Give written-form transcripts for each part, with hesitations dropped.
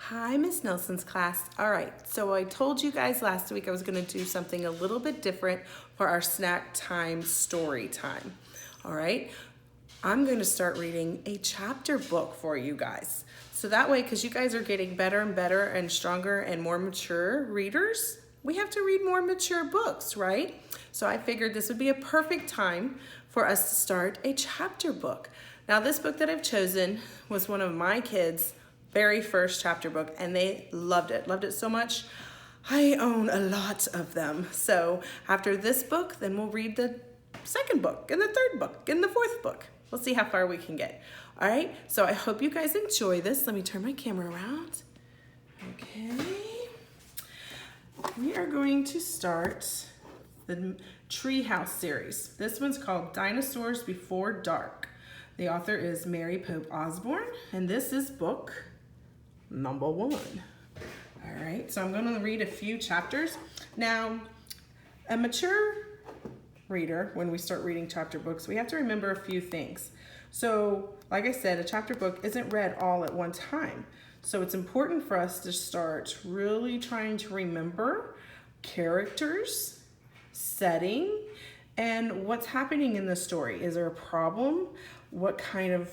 Hi, Miss Nelson's class. All right, so I told you guys last week I was going to do something a little bit different for our snack time story time. All right, I'm going to start reading a chapter book for you guys. So that way, because you guys are getting better and better and stronger and more mature readers, we have to read more mature books, right? So I figured this would be a perfect time for us to start a chapter book. Now, this book that I've chosen was one of my kids' very first chapter book, and they loved it so much. I own a lot of them. So after this book, then we'll read the second book and the third book and the fourth book. We'll see how far we can get. All right, so I hope you guys enjoy this. Let me turn my camera around. Okay. We are going to start the Treehouse series. This one's called Dinosaurs Before Dark. The author is Mary Pope Osborne, and this is book number 1. All right, so I'm going to read a few chapters. Now, a mature reader, when we start reading chapter books, we have to remember a few things. So, like I said, a chapter book isn't read all at one time. So it's important for us to start really trying to remember characters, setting, and what's happening in the story. Is there a problem? What kind of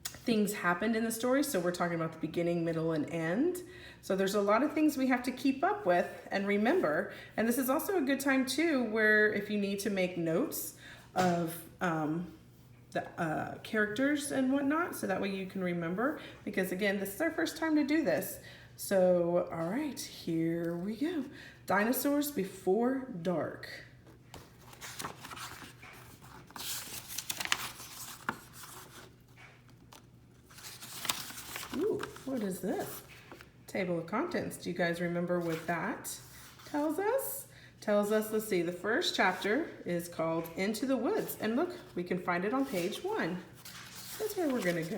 things happened in the story? So we're talking about the beginning, middle, and end. So there's a lot of things we have to keep up with and remember. And this is also a good time too, where if you need to make notes of the characters and whatnot, so that way you can remember, because again, this is our first time to do this. So, all right, here we go. Dinosaurs Before Dark. Ooh, what is this? Table of contents. Do you guys remember what that tells us? Tells us, let's see, the first chapter is called Into the Woods. And look, we can find it on page 1. That's where we're gonna go.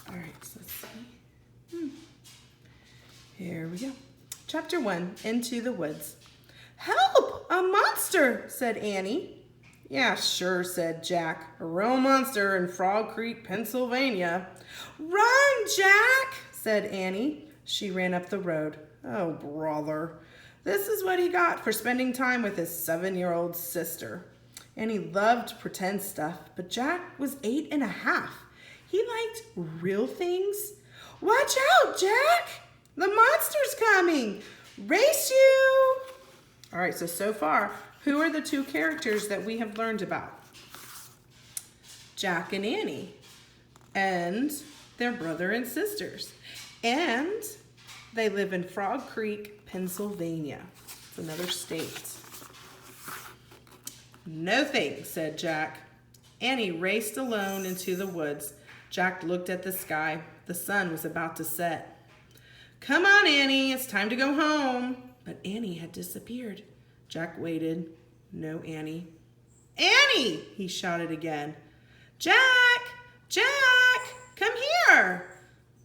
All right, so let's see. Here we go. Chapter 1, Into the Woods. Help, a monster, said Annie. Yeah, sure, said Jack. A real monster in Frog Creek, Pennsylvania. Run, Jack, said Annie. She ran up the road. Oh, brother. This is what he got for spending time with his 7-year-old sister. Annie loved pretend stuff, but Jack was 8.5. He liked real things. Watch out, Jack! The monster's coming! Race you! All right, so far, who are the two characters that we have learned about? Jack and Annie, and their brother and sisters. And they live in Frog Creek, Pennsylvania. It's another state. No thanks, said Jack. Annie raced alone into the woods. Jack looked at the sky. The sun was about to set. Come on, Annie, it's time to go home. But Annie had disappeared. Jack waited. No Annie. Annie, he shouted again. Jack, Jack, come here.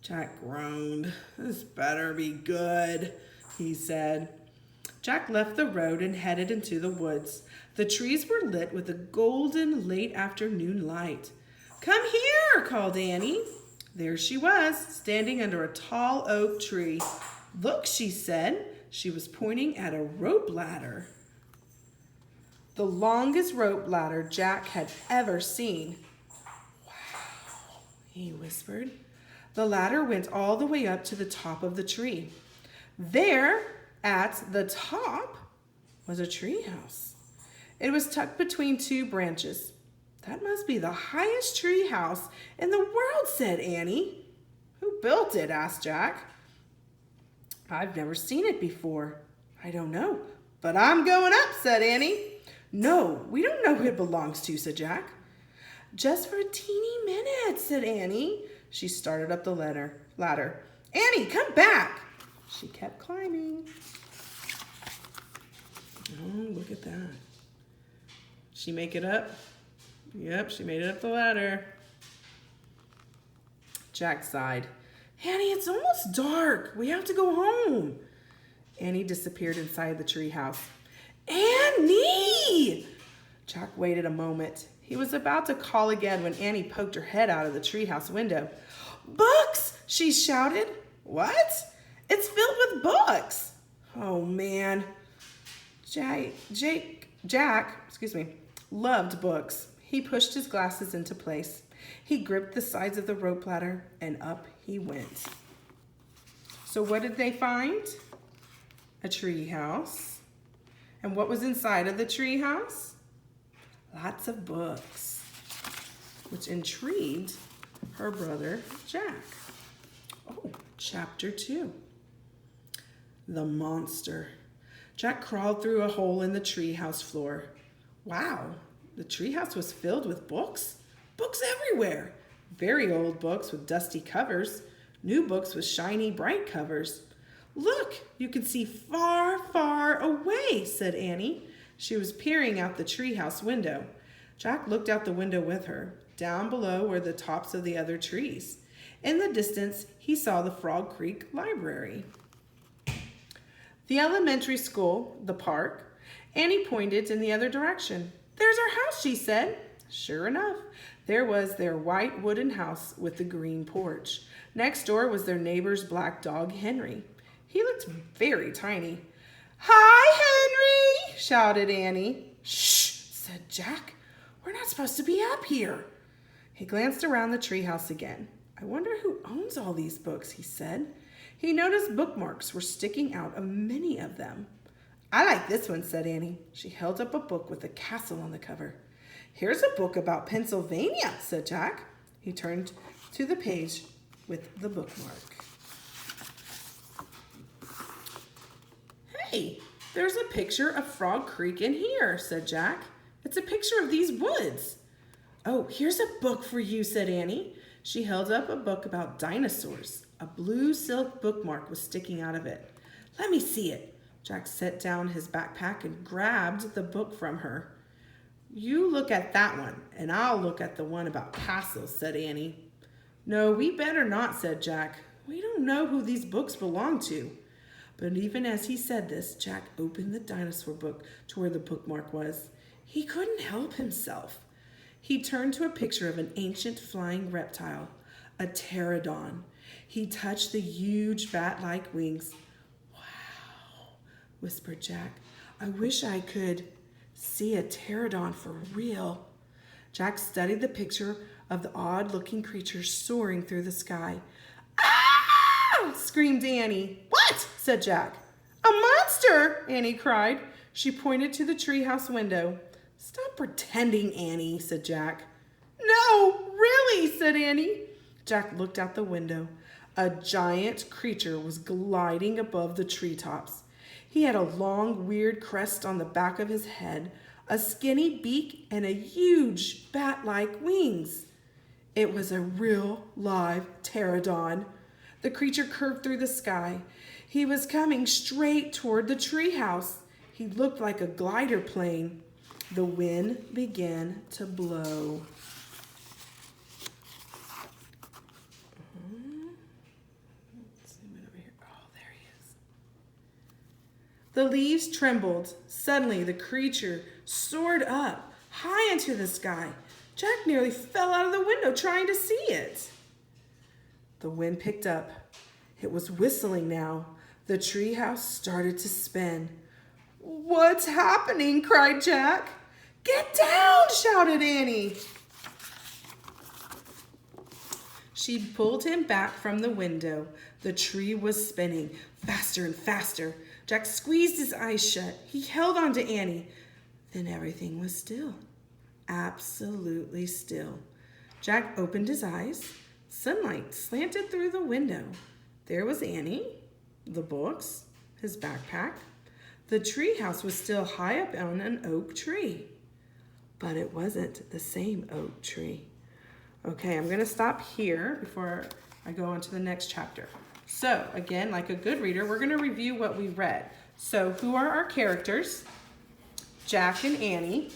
Jack groaned. This better be good, he said. Jack left the road and headed into the woods. The trees were lit with a golden late afternoon light. Come here, called Annie. There she was, standing under a tall oak tree. Look, she said. She was pointing at a rope ladder. The longest rope ladder Jack had ever seen. Wow, he whispered. The ladder went all the way up to the top of the tree. There, at the top, was a treehouse. It was tucked between 2 branches. That must be the highest treehouse in the world, said Annie. Who built it? Asked Jack. I've never seen it before. I don't know, but I'm going up, said Annie. No, we don't know who it belongs to, said Jack. Just for a teeny minute, said Annie. She started up the ladder. Annie, come back. She kept climbing. Oh, look at that. She make it up? Yep, she made it up the ladder. Jack sighed. Annie, it's almost dark. We have to go home. Annie disappeared inside the treehouse. Annie! Jack waited a moment. He was about to call again when Annie poked her head out of the treehouse window. Books! she shouted. What? It's filled with books. Oh man. Jack, loved books. He pushed his glasses into place. He gripped the sides of the rope ladder and up he went. So what did they find? A tree house. And what was inside of the tree house? Lots of books, which intrigued her brother Jack. Oh, chapter 2. The monster. Jack crawled through a hole in the treehouse floor. Wow, the treehouse was filled with books. Books everywhere. Very old books with dusty covers. New books with shiny, bright covers. Look, you can see far, far away, said Annie. She was peering out the treehouse window. Jack looked out the window with her. Down below were the tops of the other trees. In the distance, he saw the Frog Creek Library. The elementary school, the park. Annie pointed in the other direction. There's our house, she said. Sure enough, there was their white wooden house with the green porch. Next door was their neighbor's black dog, Henry. He looked very tiny. Hi, Henry, shouted Annie. Shh, said Jack. We're not supposed to be up here. He glanced around the treehouse again. I wonder who owns all these books, he said. He noticed bookmarks were sticking out of many of them. I like this one, said Annie. She held up a book with a castle on the cover. Here's a book about Pennsylvania, said Jack. He turned to the page with the bookmark. Hey, there's a picture of Frog Creek in here, said Jack. It's a picture of these woods. Oh, here's a book for you, said Annie. She held up a book about dinosaurs. A blue silk bookmark was sticking out of it. Let me see it. Jack set down his backpack and grabbed the book from her. You look at that one, and I'll look at the one about castles, said Annie. No, we better not, said Jack. We don't know who these books belong to. But even as he said this, Jack opened the dinosaur book to where the bookmark was. He couldn't help himself. He turned to a picture of an ancient flying reptile, a pterodon. He touched the huge bat-like wings. Wow, whispered Jack. I wish I could see a pterodon for real. Jack studied the picture of the odd-looking creature soaring through the sky. Ah! Screamed Annie. What? Said Jack. A monster! Annie cried. She pointed to the treehouse window. Stop pretending, Annie, said Jack. No, really, said Annie. Jack looked out the window. A giant creature was gliding above the treetops. He had a long, weird crest on the back of his head, a skinny beak, and a huge bat-like wings. It was a real, live pterodon. The creature curved through the sky. He was coming straight toward the treehouse. He looked like a glider plane. The wind began to blow. The leaves trembled. Suddenly, the creature soared up, high into the sky. Jack nearly fell out of the window trying to see it. The wind picked up. It was whistling now. The treehouse started to spin. What's happening? Cried Jack. Get down, shouted Annie. She pulled him back from the window. The tree was spinning faster and faster. Jack squeezed his eyes shut. He held on to Annie. Then everything was still. Absolutely still. Jack opened his eyes. Sunlight slanted through the window. There was Annie, the books, his backpack. The treehouse was still high up on an oak tree. But it wasn't the same oak tree. Okay, I'm going to stop here before I go on to the next chapter. So, again, like a good reader, we're going to review what we read. So, who are our characters? Jack and Annie.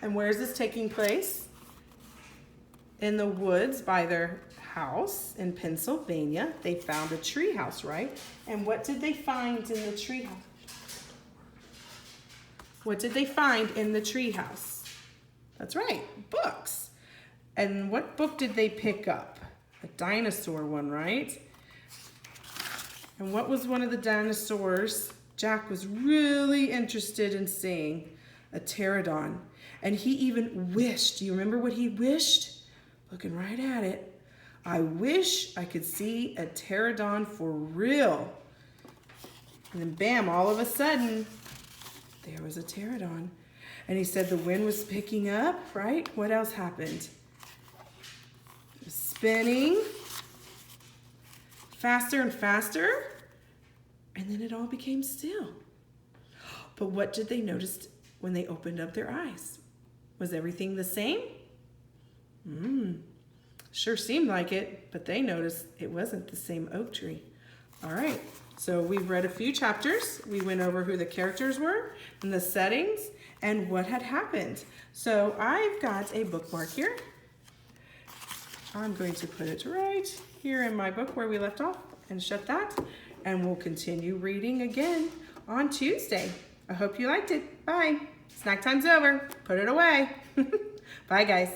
And where is this taking place? In the woods by their house in Pennsylvania. They found a tree house, right? And what did they find in the tree house? What did they find in the tree house? That's right, books. And what book did they pick up? A dinosaur one, right? And what was one of the dinosaurs Jack was really interested in seeing? A pterodon. And he even wished. Do you remember what he wished? Looking right at it. I wish I could see a pterodon for real. And then bam, all of a sudden, there was a pterodon. And he said the wind was picking up, right? What else happened? It was spinning faster and faster. And then it all became still. But what did they notice when they opened up their eyes? Was everything the same? Sure seemed like it, but they noticed it wasn't the same oak tree. All right, so we've read a few chapters. We went over who the characters were and the settings and what had happened. So I've got a bookmark here. I'm going to put it right here in my book where we left off and shut that. And we'll continue reading again on Tuesday. I hope you liked it. Bye. Snack time's over. Put it away. Bye, guys.